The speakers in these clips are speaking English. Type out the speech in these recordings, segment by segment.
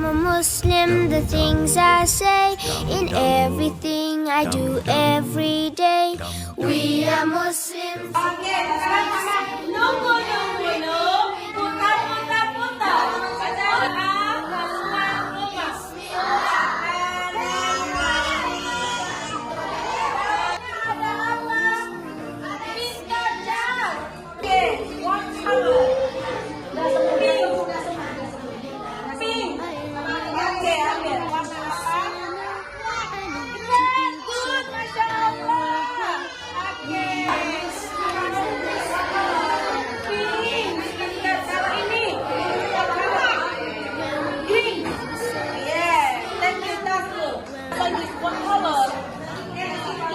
a Muslim, the things I say, in everything I do every day. We are Muslims. Oke, sekarang nunggu. Putar. Oke, what color? Pink. Oke, ambil. Warna apa? Good, Masya Allah. Oke. Pink. Lihat kalau ini. Green. Yeah. Thank you, Tasku. Like this, what color?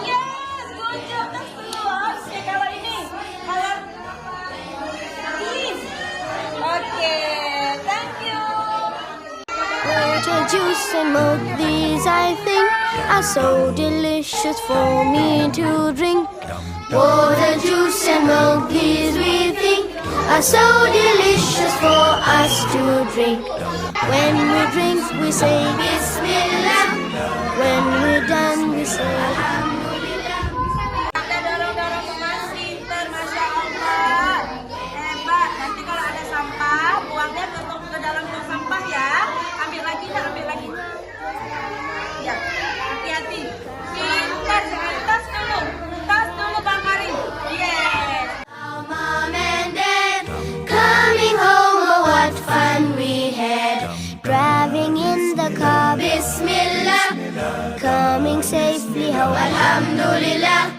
Yes, good job, Tasku. Oke, kalau ini. Color green. Oke, thank you. Water, juice and milk, these I think are so delicious for me to drink. Water, juice and milk, these we think are so delicious for us to drink. When we drink, we say Bismillah. When we're done, we say Alhamdulillah. Anda dorong ke Mas pinter, Masya Allah. Hebat. Nanti kalau ada sampah, buangnya ke dalam tong sampah ya. Ambil lagi. Ya, hati-hati. Pintar, jangan tas dulu Bang Karim. Yes. Mom and Dad coming home, oh what fun we had. Driving in the car, Bismillah. Coming safely home, Alhamdulillah.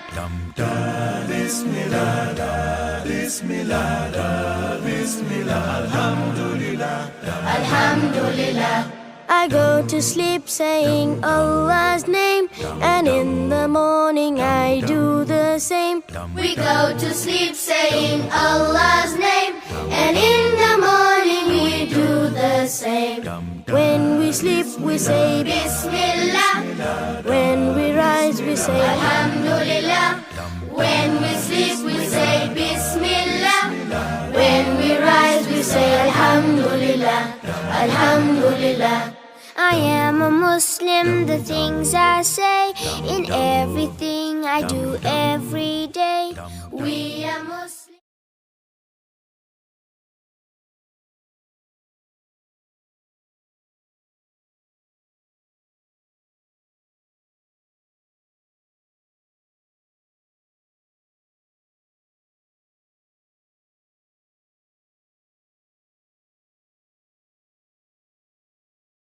Alhamdulillah. I go to sleep saying Allah's name, and in the morning I do the same. We go to sleep saying Allah's name, and in the morning we do the same. When we sleep we say Bismillah. When we rise we say Alhamdulillah. When we sleep we say Bismillah. When we rise we say Alhamdulillah. Alhamdulillah. I am a Muslim, the things I say, in everything I do every day. We are Muslims.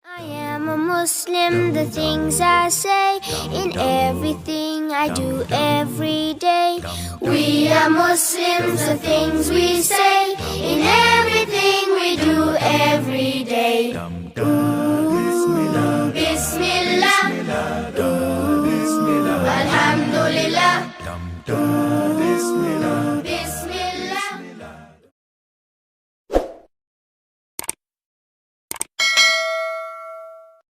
I am a Muslim, the things I say, in everything I do every day. We are Muslims, the things we say, in everything we do every day. Ooh.